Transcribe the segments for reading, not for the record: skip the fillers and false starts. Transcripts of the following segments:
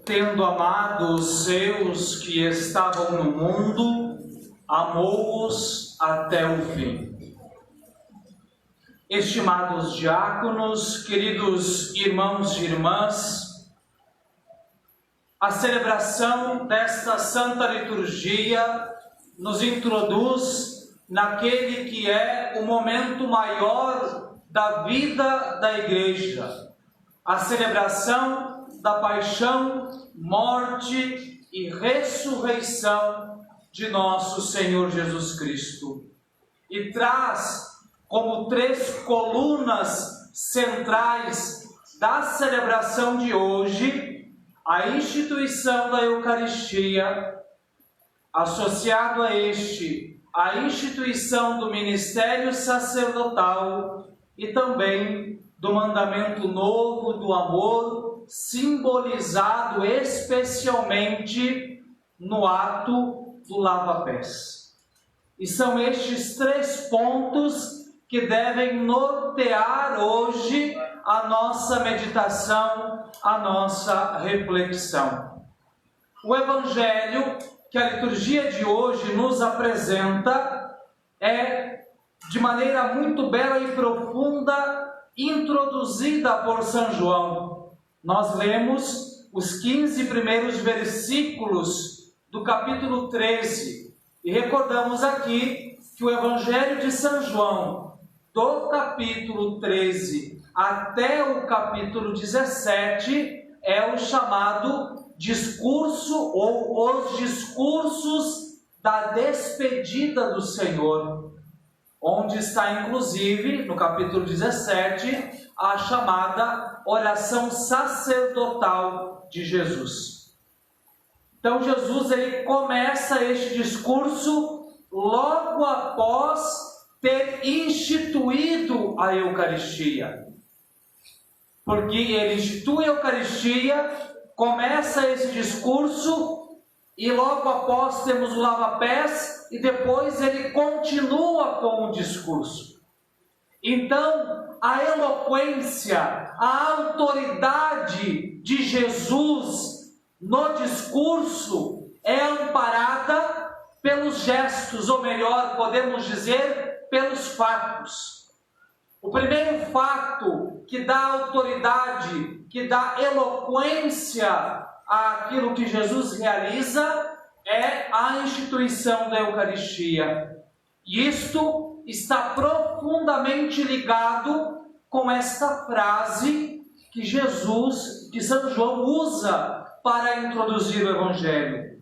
tendo amado os seus que estavam no mundo, amou-os até o fim. Estimados diáconos, queridos irmãos e irmãs, a celebração desta Santa Liturgia nos introduz naquele que é o momento maior da vida da Igreja, a celebração da paixão, morte e ressurreição de nosso Senhor Jesus Cristo. E traz como três colunas centrais da celebração de hoje a instituição da Eucaristia, associado a a instituição do ministério sacerdotal e também do mandamento novo do amor, simbolizado especialmente no ato do lava-pés. E são estes três pontos que devem nortear hoje a nossa meditação, a nossa reflexão. O Evangelho que a liturgia de hoje nos apresenta é, de maneira muito bela e profunda, introduzida por São João. Nós lemos os 15 primeiros versículos do capítulo 13 e recordamos aqui que o Evangelho de São João, do capítulo 13 até o capítulo 17, é o chamado discurso ou os discursos da despedida do Senhor, onde está inclusive, no capítulo 17, a chamada oração sacerdotal de Jesus. Então Jesus ele começa este discurso logo após ter instituído a Eucaristia. Porque ele institui a Eucaristia, começa esse discurso e logo após temos o lava-pés e depois ele continua com o discurso. Então, a eloquência, a autoridade de Jesus no discurso é amparada pelos gestos, ou melhor, podemos dizer, pelos fatos. O primeiro fato que dá autoridade, que dá eloquência àquilo que Jesus realiza é a instituição da Eucaristia. E isto está profundamente ligado com esta frase que São João usa para introduzir o Evangelho.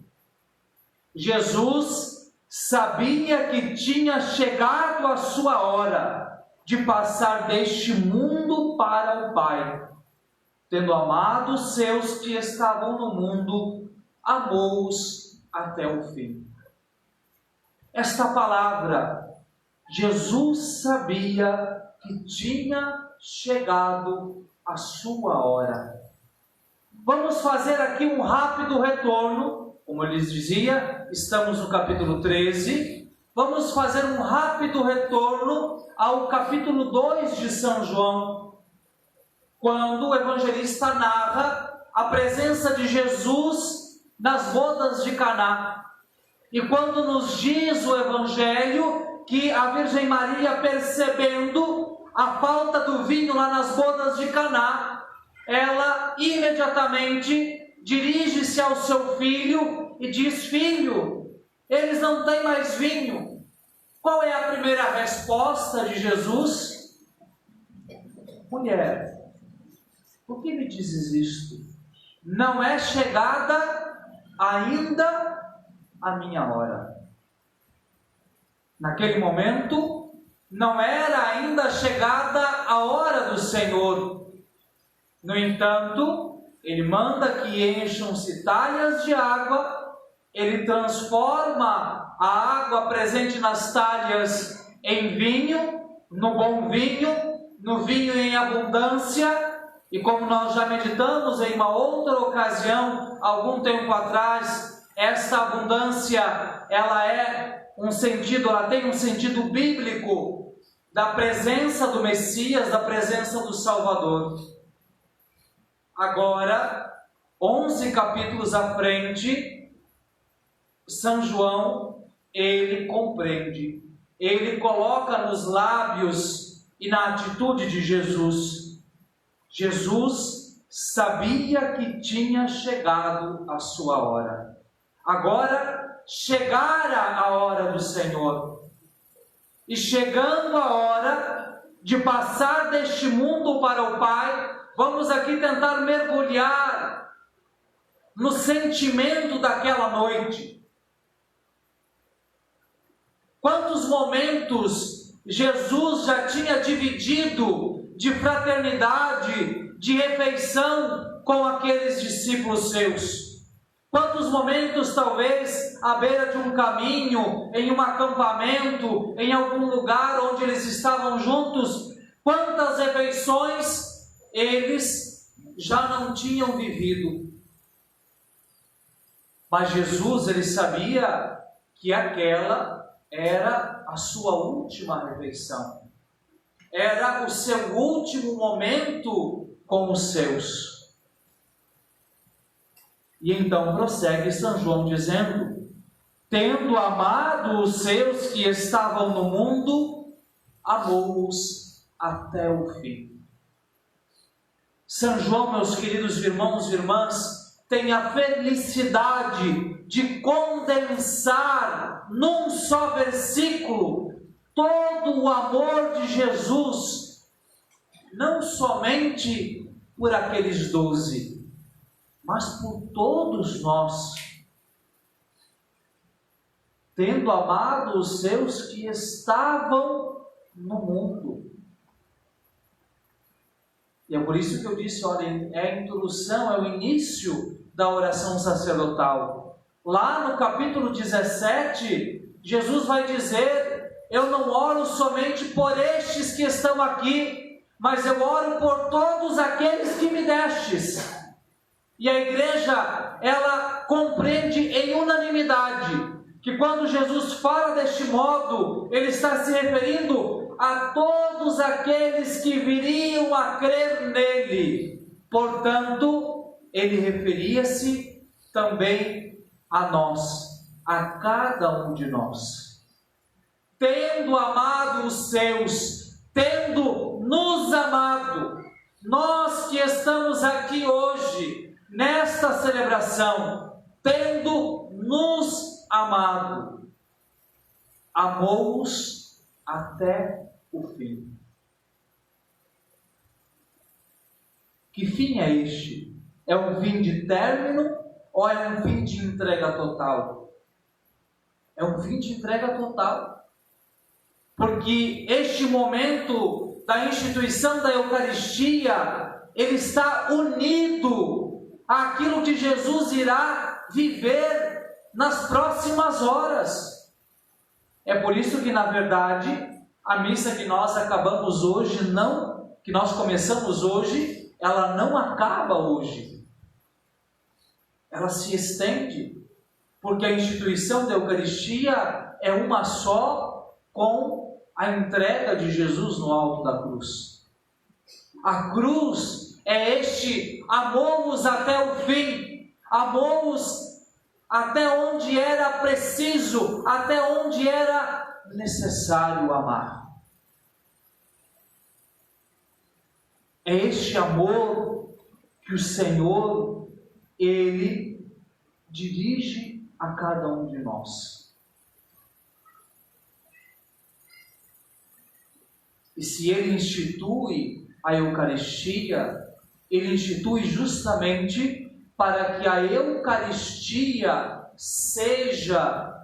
Jesus sabia que tinha chegado a sua hora de passar deste mundo para o Pai. Tendo amado os seus que estavam no mundo, amou-os até o fim. Esta palavra, Jesus sabia que tinha chegado a sua hora. Vamos fazer aqui um rápido retorno, como eu lhes dizia, estamos no capítulo 13. Vamos fazer um rápido retorno ao capítulo 2 de São João, quando o evangelista narra a presença de Jesus nas bodas de Caná. E quando nos diz o Evangelho que a Virgem Maria, percebendo a falta do vinho lá nas bodas de Caná, ela imediatamente dirige-se ao seu filho e diz: filho, eles não têm mais vinho. Qual é a primeira resposta de Jesus? Mulher, por que me dizes isto? Não é chegada ainda a minha hora. Naquele momento, não era ainda chegada a hora do Senhor. No entanto, ele manda que encham-se talhas de água, ele transforma a água presente nas talhas em vinho, no bom vinho, no vinho em abundância, e como nós já meditamos em uma outra ocasião, algum tempo atrás, essa abundância, ela tem um sentido bíblico da presença do Messias, da presença do Salvador. Agora, 11 capítulos à frente, São João, ele compreende, ele coloca nos lábios e na atitude de Jesus. Jesus sabia que tinha chegado a sua hora. Agora chegara a hora do Senhor. E chegando a hora de passar deste mundo para o Pai, vamos aqui tentar mergulhar no sentimento daquela noite. Quantos momentos Jesus já tinha dividido de fraternidade, de refeição com aqueles discípulos seus? Quantos momentos, talvez, à beira de um caminho, em um acampamento, em algum lugar onde eles estavam juntos, quantas refeições eles já não tinham vivido. Mas Jesus, ele sabia que aquela era a sua última refeição. Era o seu último momento com os seus. E então prossegue São João dizendo: tendo amado os seus que estavam no mundo, amou-os até o fim. São João, meus queridos irmãos e irmãs, tem a felicidade de condensar num só versículo todo o amor de Jesus, não somente por aqueles 12, mas por todos nós. Tendo amado os seus que estavam no mundo. E é por isso que eu disse, olha, é a introdução, é o início da oração sacerdotal. Lá no capítulo 17, Jesus vai dizer: eu não oro somente por estes que estão aqui, mas eu oro por todos aqueles que me destes. E a igreja, ela compreende em unanimidade que quando Jesus fala deste modo, ele está se referindo a todos aqueles que viriam a crer nele. Portanto, ele referia-se também a nós, a cada um de nós. Tendo amado os seus, tendo nos amado, nós que estamos aqui hoje, nesta celebração, tendo nos amado, amou-os até o fim. Que fim é este? É um fim de término ou é um fim de entrega total? É um fim de entrega total. Porque este momento da instituição da Eucaristia, ele está unido àquilo que Jesus irá viver nas próximas horas. É por isso que, na verdade, a missa que nós acabamos hoje, que nós começamos hoje, ela não acaba hoje. Ela se estende, porque a instituição da Eucaristia é uma só com a entrega de Jesus no alto da cruz. A cruz é este: amou-os até o fim, amou-os até onde era preciso, até onde era necessário amar. É este amor que o Senhor, ele dirige a cada um de nós. E se ele institui a Eucaristia, ele institui justamente para que a Eucaristia seja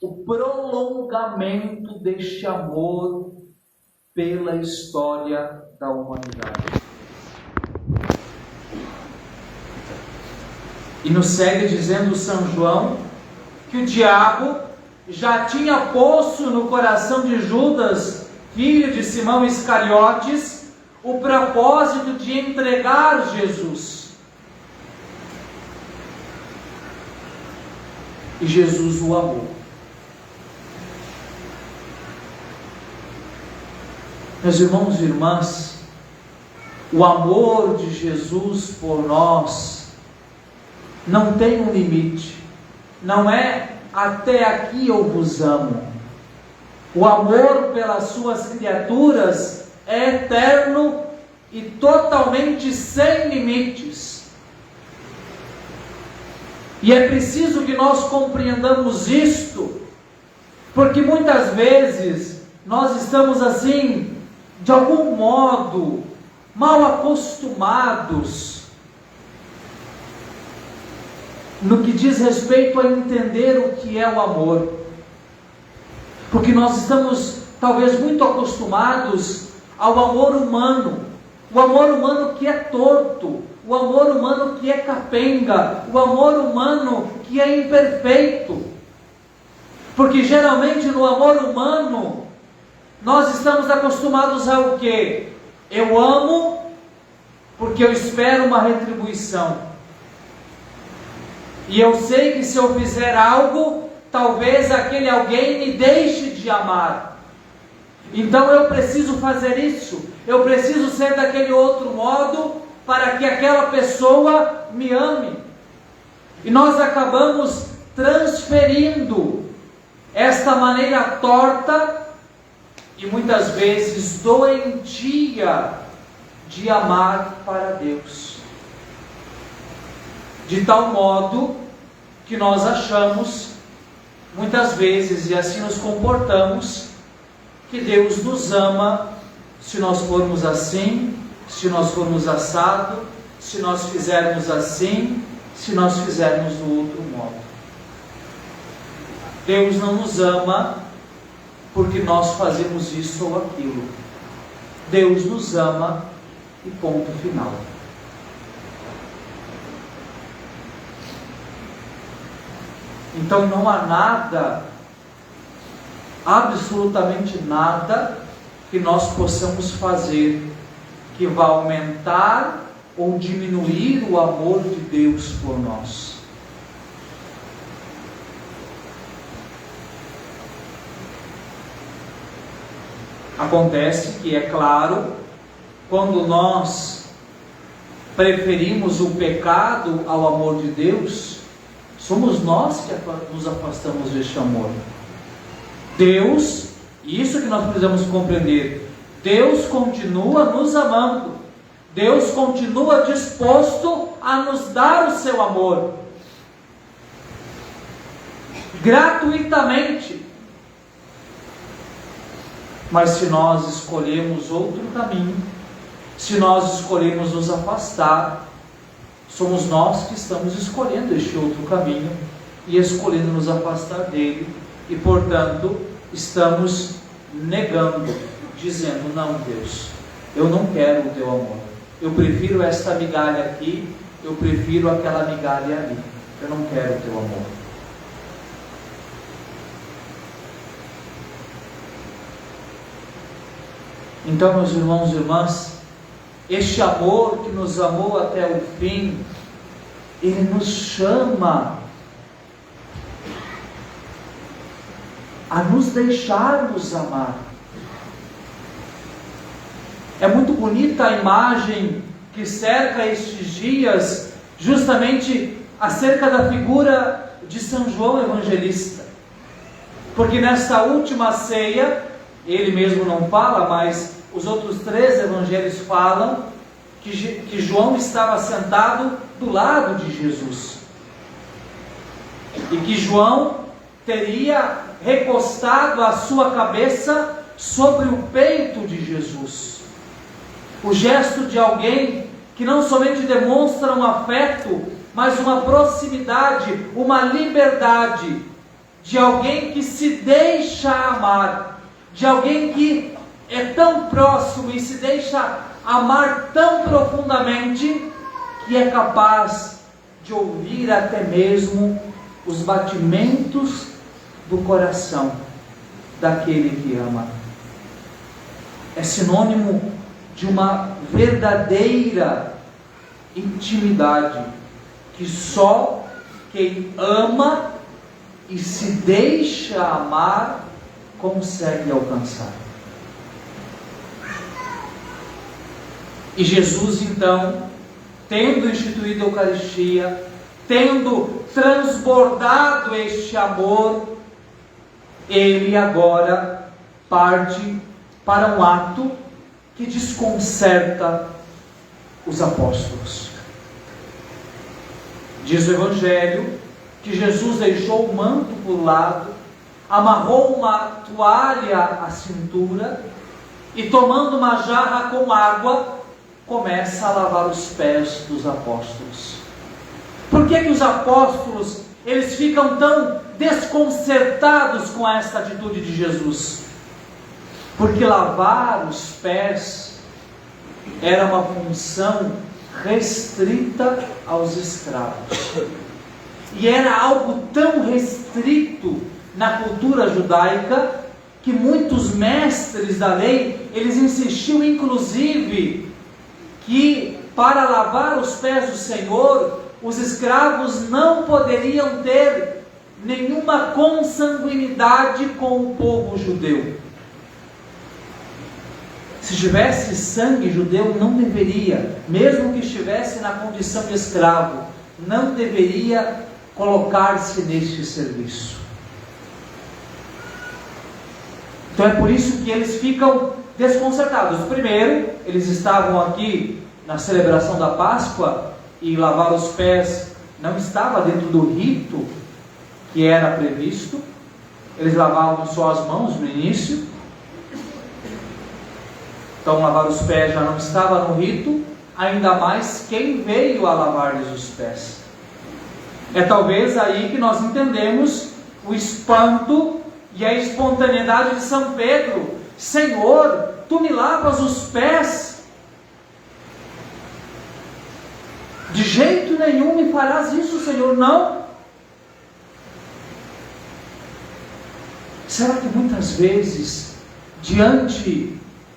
o prolongamento deste amor pela história da humanidade. E nos segue dizendo São João que o diabo já tinha posto no coração de Judas, filho de Simão Iscariotes, o propósito de entregar Jesus. E Jesus o amou. Meus irmãos e irmãs, o amor de Jesus por nós não tem um limite. Não é até aqui eu vos amo. O amor pelas suas criaturas é eterno e totalmente sem limites. E é preciso que nós compreendamos isto, porque muitas vezes nós estamos assim, de algum modo, mal acostumados no que diz respeito a entender o que é o amor. Porque nós estamos talvez muito acostumados ao amor humano, o amor humano que é torto, o amor humano que é capenga, o amor humano que é imperfeito. Porque geralmente no amor humano nós estamos acostumados ao quê? Eu amo porque eu espero uma retribuição. E eu sei que se eu fizer algo, talvez aquele alguém me deixe de amar. Então eu preciso fazer isso. Eu preciso ser daquele outro modo para que aquela pessoa me ame. E nós acabamos transferindo esta maneira torta e muitas vezes doentia de amar para Deus. De tal modo que nós achamos, muitas vezes, e assim nos comportamos, que Deus nos ama se nós formos assim, se nós formos assado, se nós fizermos assim, se nós fizermos do outro modo. Deus não nos ama porque nós fazemos isso ou aquilo. Deus nos ama e ponto final. Então não há nada, absolutamente nada, que nós possamos fazer que vá aumentar ou diminuir o amor de Deus por nós. Acontece que, é claro, quando nós preferimos o pecado ao amor de Deus, somos nós que nos afastamos deste amor. Deus, isso que nós precisamos compreender, Deus continua nos amando, Deus continua disposto a nos dar o seu amor, gratuitamente. Mas se nós escolhemos outro caminho, se nós escolhemos nos afastar, somos nós que estamos escolhendo este outro caminho e escolhendo nos afastar dele, e portanto estamos negando, dizendo: não, Deus, eu não quero o teu amor, eu prefiro esta migalha aqui, eu prefiro aquela migalha ali, eu não quero o teu amor. Então, meus irmãos e irmãs, este amor que nos amou até o fim, ele nos chama a nos deixarmos amar. É muito bonita a imagem que cerca estes dias, justamente acerca da figura de São João Evangelista. Porque nesta última ceia, ele mesmo não fala, mas os outros 3 evangelhos falam que João estava sentado do lado de Jesus. E que João teria recostado a sua cabeça sobre o peito de Jesus. O gesto de alguém que não somente demonstra um afeto, mas uma proximidade, uma liberdade, de alguém que se deixa amar, de alguém que é tão próximo e se deixa amar tão profundamente, que é capaz de ouvir até mesmo os batimentos do coração daquele que ama. É sinônimo de uma verdadeira intimidade que só quem ama e se deixa amar consegue alcançar. E Jesus, então, tendo instituído a Eucaristia, tendo transbordado este amor, ele agora parte para um ato que desconcerta os apóstolos. Diz o Evangelho que Jesus deixou o manto por lado, amarrou uma toalha à cintura e, tomando uma jarra com água, começa a lavar os pés dos apóstolos. Por que os apóstolos eles ficam tão desconcertados com esta atitude de Jesus? Porque lavar os pés era uma função restrita aos escravos. E era algo tão restrito na cultura judaica que muitos mestres da lei, eles insistiam inclusive que para lavar os pés do Senhor, os escravos não poderiam ter nenhuma consanguinidade com o povo judeu. Se tivesse sangue judeu, não deveria, mesmo que estivesse na condição de escravo, não deveria colocar-se neste serviço. Então é por isso que eles ficam desconcertados. Primeiro, eles estavam aqui na celebração da Páscoa e lavar os pés não estava dentro do rito que era previsto. Eles lavavam só as mãos no início. Então lavar os pés já não estava no rito, ainda mais quem veio a lavar-lhes os pés. É talvez aí que nós entendemos o espanto e a espontaneidade de São Pedro. Senhor, tu me lavas os pés? De jeito nenhum me farás isso, Senhor, não. Será que muitas vezes,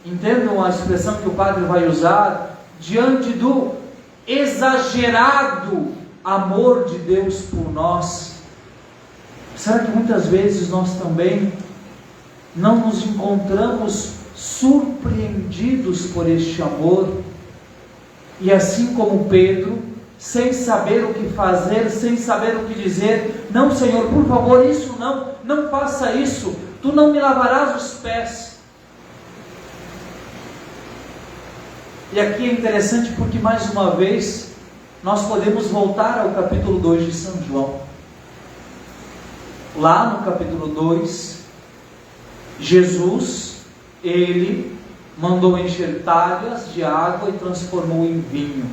entendam a expressão que o padre vai usar, diante do exagerado amor de Deus por nós, será que muitas vezes nós também não nos encontramos surpreendidos por este amor? E assim como Pedro, sem saber o que fazer, sem saber o que dizer, não, Senhor, por favor, isso não faça isso, tu não me lavarás os pés. E aqui é interessante porque, mais uma vez, nós podemos voltar ao capítulo 2 de São João. Lá no capítulo 2, Jesus, ele mandou encher talhas de água e transformou em vinho,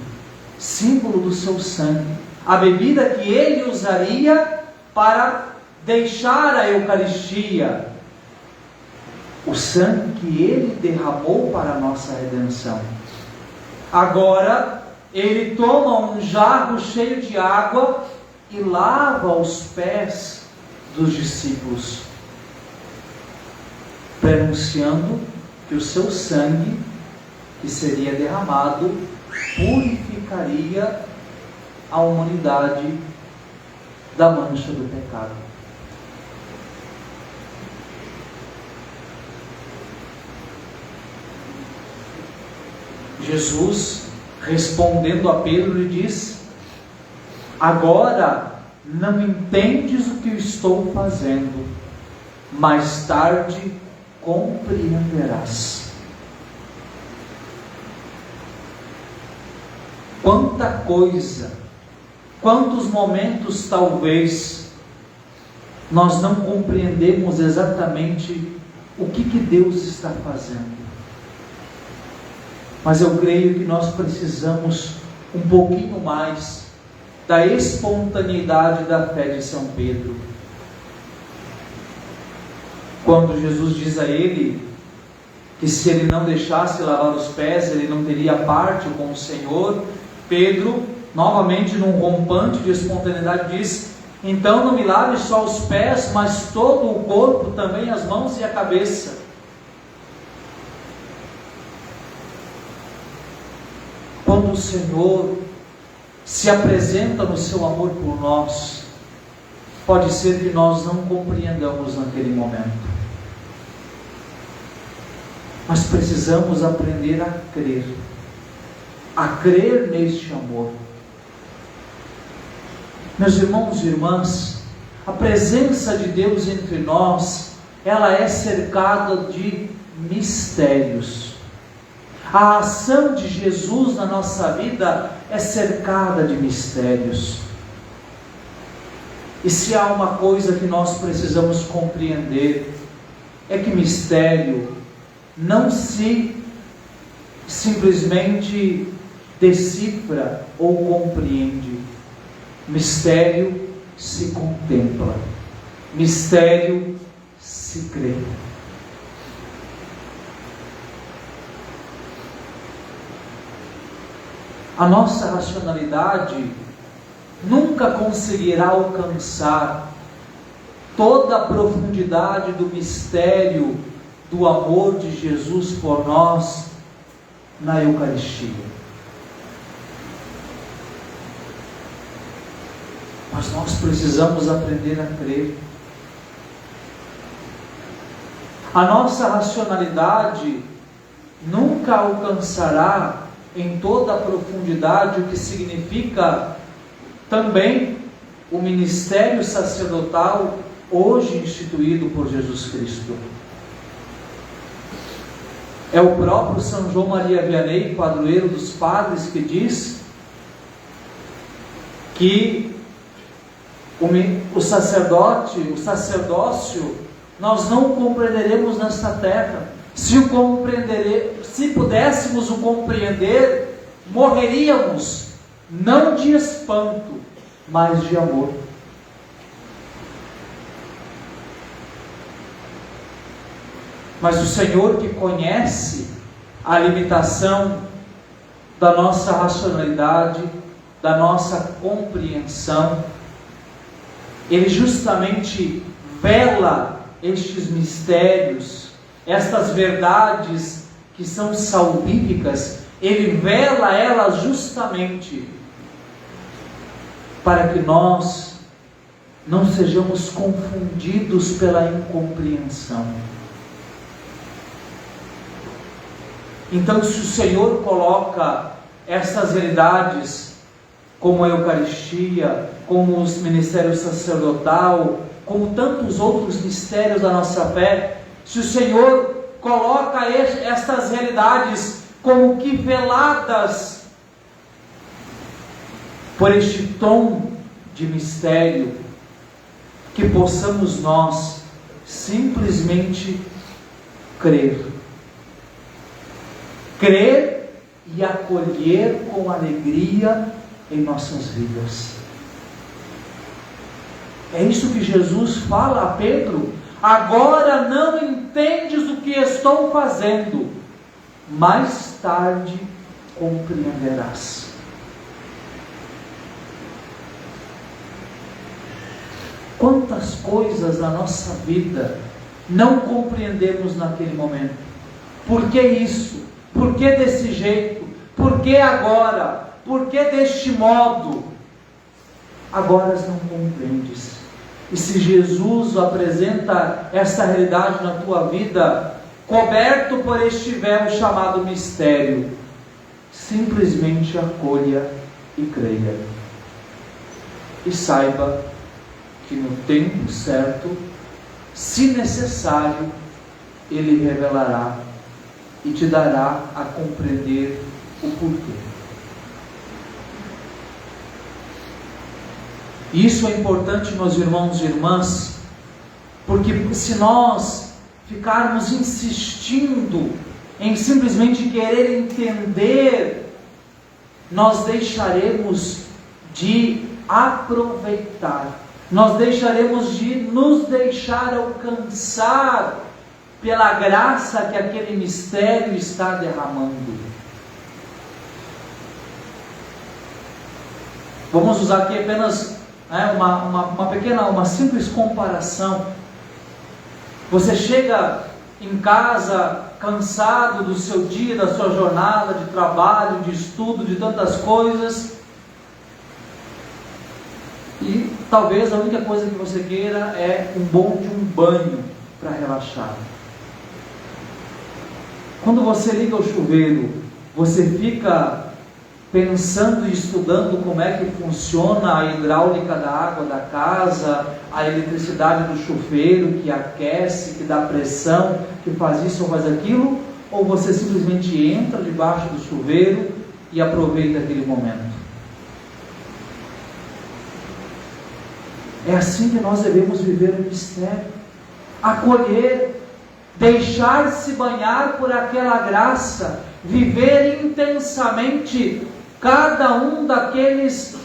símbolo do seu sangue, a bebida que ele usaria para deixar a Eucaristia, o sangue que ele derramou para a nossa redenção. Agora, ele toma um jarro cheio de água e lava os pés dos discípulos, prenunciando que o seu sangue, que seria derramado, purificaria a humanidade da mancha do pecado. Jesus, respondendo a Pedro, lhe diz: agora não entendes o que eu estou fazendo, mais tarde compreenderás. Quanta coisa, quantos momentos talvez nós não compreendemos exatamente o que Deus está fazendo. Mas eu creio que nós precisamos um pouquinho mais da espontaneidade da fé de São Pedro. Quando Jesus diz a ele que se ele não deixasse lavar os pés, ele não teria parte com o Senhor, Pedro, novamente num rompante de espontaneidade, diz: então não me lave só os pés, mas todo o corpo, também as mãos e a cabeça. Quando o Senhor se apresenta no seu amor por nós, pode ser que nós não compreendamos naquele momento, mas precisamos aprender a crer neste amor. Meus irmãos e irmãs, a presença de Deus entre nós, ela é cercada de mistérios. A ação de Jesus na nossa vida é cercada de mistérios. E se há uma coisa que nós precisamos compreender, é que mistério não se simplesmente decifra ou compreende. Mistério se contempla. Mistério se crê. A nossa racionalidade nunca conseguirá alcançar toda a profundidade do mistério do amor de Jesus por nós na Eucaristia. Mas nós precisamos aprender a crer. A nossa racionalidade nunca alcançará em toda a profundidade o que significa também o ministério sacerdotal hoje instituído por Jesus Cristo. É o próprio São João Maria Vianney, padroeiro dos padres, que diz que o sacerdócio, nós não compreenderemos nesta terra. Se pudéssemos o compreender, morreríamos, não de espanto, mas de amor. Mas o Senhor, que conhece a limitação da nossa racionalidade, da nossa compreensão, Ele justamente vela estes mistérios, estas verdades que são salvíficas, Ele vela elas justamente para que nós não sejamos confundidos pela incompreensão. Então, se o Senhor coloca essas realidades, como a Eucaristia, como os ministérios sacerdotal, como tantos outros mistérios da nossa fé, se o Senhor coloca estas realidades como que veladas por este tom de mistério, que possamos nós simplesmente crer e acolher com alegria em nossas vidas. É isso que Jesus fala a Pedro: agora não entendes o que estou fazendo, mais tarde compreenderás. Quantas coisas na nossa vida não compreendemos naquele momento? Por que isso? Por que desse jeito? Por que agora? Por que deste modo? Agora não compreendes. E se Jesus apresenta esta realidade na tua vida, coberto por este véu chamado mistério, simplesmente acolha e creia. E saiba que no tempo certo, se necessário, Ele revelará e te dará a compreender o porquê. Isso é importante, meus irmãos e irmãs, porque se nós ficarmos insistindo em simplesmente querer entender, nós deixaremos de aproveitar, nós deixaremos de nos deixar alcançar pela graça que aquele mistério está derramando. Vamos usar aqui apenas uma simples comparação. Você chega em casa cansado do seu dia, da sua jornada de trabalho, de estudo, de tantas coisas, e talvez a única coisa que você queira é um banho para relaxar. Quando você liga o chuveiro, você fica pensando e estudando como é que funciona a hidráulica da água da casa, a eletricidade do chuveiro que aquece, que dá pressão, que faz isso ou faz aquilo, ou você simplesmente entra debaixo do chuveiro e aproveita aquele momento? É assim que nós devemos viver o mistério, acolher, deixar-se banhar por aquela graça, viver intensamente cada um daqueles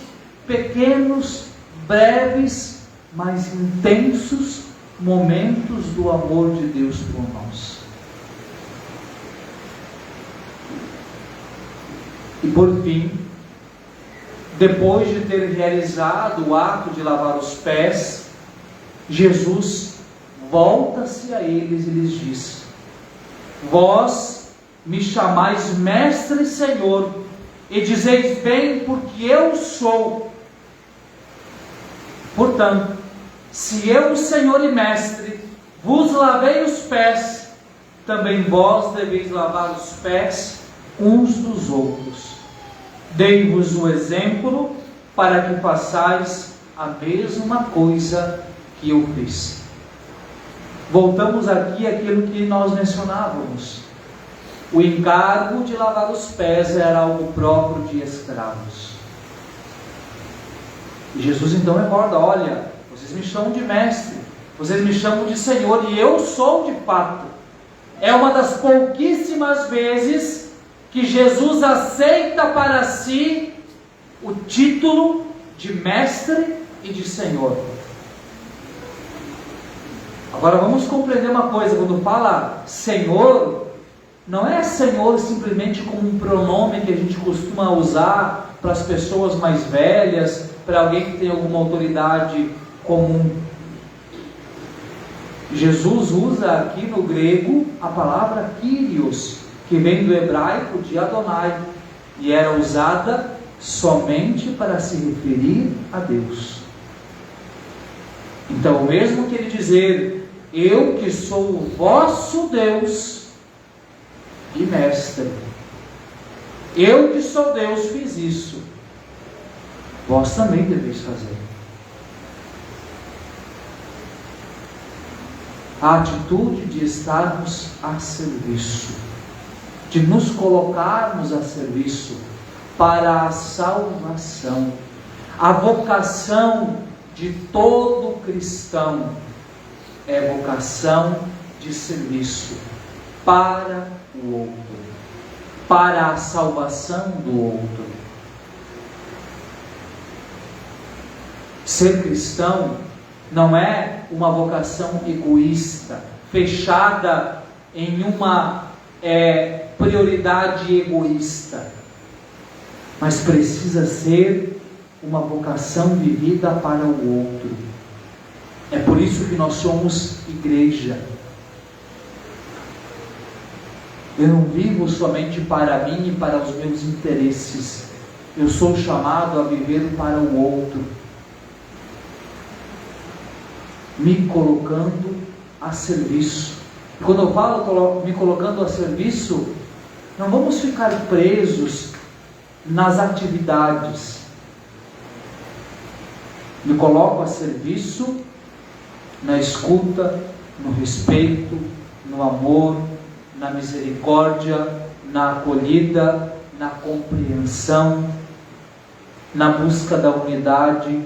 pequenos, breves, mas intensos momentos do amor de Deus por nós. E por fim, depois de ter realizado o ato de lavar os pés, Jesus volta-se a eles e lhes diz: vós me chamais mestre e Senhor, e dizeis bem, porque eu sou. Portanto, se eu, Senhor e mestre, vos lavei os pés, também vós deveis lavar os pés uns dos outros. Dei-vos o exemplo para que façais a mesma coisa que eu fiz. Voltamos aqui àquilo que nós mencionávamos. O encargo de lavar os pés era algo próprio de escravos. E Jesus então recorda: olha, vocês me chamam de mestre, vocês me chamam de Senhor, e eu sou de fato. É uma das pouquíssimas vezes que Jesus aceita para si o título de mestre e de Senhor. Agora vamos compreender uma coisa: quando fala Senhor, não é Senhor simplesmente como um pronome que a gente costuma usar para as pessoas mais velhas, para alguém que tem alguma autoridade comum. Jesus usa aqui no grego a palavra Kyrios, que vem do hebraico de Adonai, e era usada somente para se referir a Deus. Então, mesmo que ele dizer: eu que sou o vosso Deus e mestre, eu que sou Deus fiz isso, vós também deveis fazer. A atitude de estarmos a serviço, de nos colocarmos a serviço para a salvação. A vocação de todo cristão é vocação de serviço para o outro, para a salvação do outro. Ser cristão não é uma vocação egoísta, fechada em uma prioridade egoísta, mas precisa ser uma vocação vivida para o outro. É por isso que nós somos igreja. Eu não vivo somente para mim e para os meus interesses. Eu sou chamado a viver para o outro, me colocando a serviço. E quando eu falo me colocando a serviço, não vamos ficar presos nas atividades. Me coloco a serviço na escuta, no respeito, no amor, na misericórdia, na acolhida, na compreensão, na busca da unidade,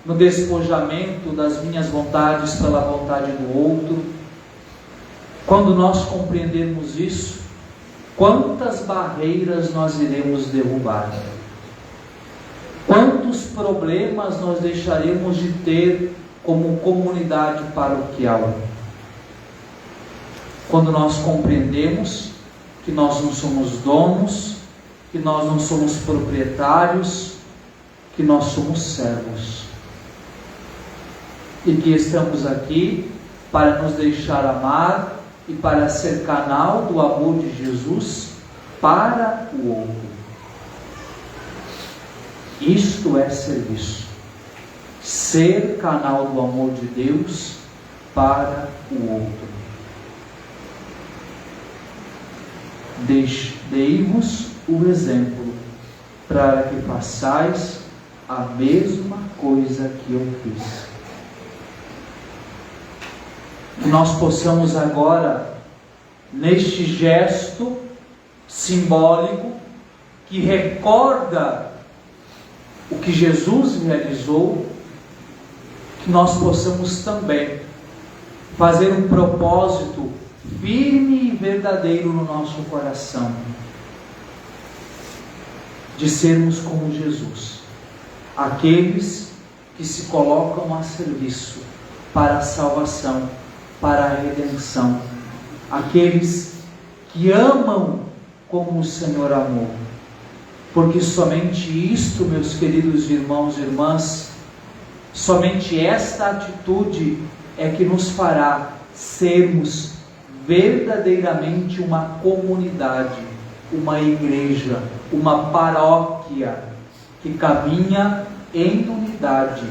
no despojamento das minhas vontades pela vontade do outro. Quando nós compreendermos isso, quantas barreiras nós iremos derrubar? Quantos problemas nós deixaremos de ter como comunidade paroquial? Quando nós compreendemos que nós não somos donos, que nós não somos proprietários, que nós somos servos, e que estamos aqui para nos deixar amar e para ser canal do amor de Jesus para o outro. Isto é serviço. Ser canal do amor de Deus para o outro. Dei-vos o exemplo para que façais a mesma coisa que eu fiz. Que nós possamos agora, neste gesto simbólico, que recorda o que Jesus realizou, que nós possamos também fazer um propósito firme e verdadeiro no nosso coração, de sermos como Jesus, aqueles que se colocam a serviço para a salvação, para a redenção, aqueles que amam como o Senhor amou, porque somente isto, meus queridos irmãos e irmãs, somente esta atitude é que nos fará sermos verdadeiramente uma comunidade, uma igreja, uma paróquia que caminha em unidade,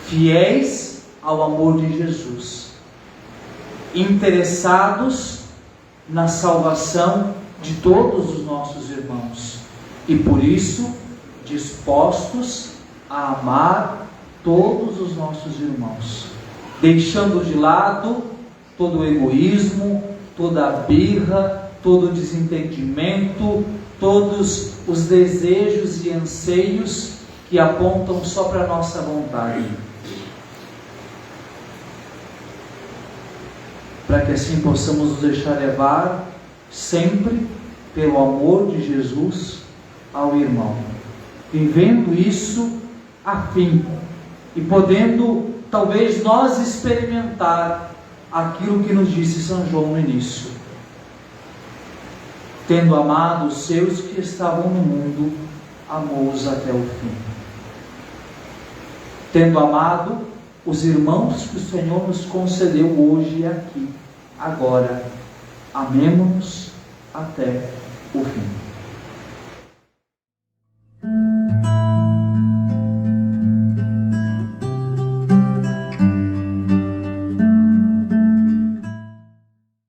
fiéis ao amor de Jesus, interessados na salvação de todos os nossos irmãos e por isso dispostos a amar todos os nossos irmãos, deixando de lado todo o egoísmo, toda a birra, todo o desentendimento, todos os desejos e anseios que apontam só para a nossa vontade. Para que assim possamos nos deixar levar sempre pelo amor de Jesus ao irmão, vivendo isso a fim e podendo talvez nós experimentar aquilo que nos disse São João no início: tendo amado os seus que estavam no mundo, amou-os até o fim. Tendo amado os irmãos que o Senhor nos concedeu hoje e aqui, agora, amemo-nos até o fim.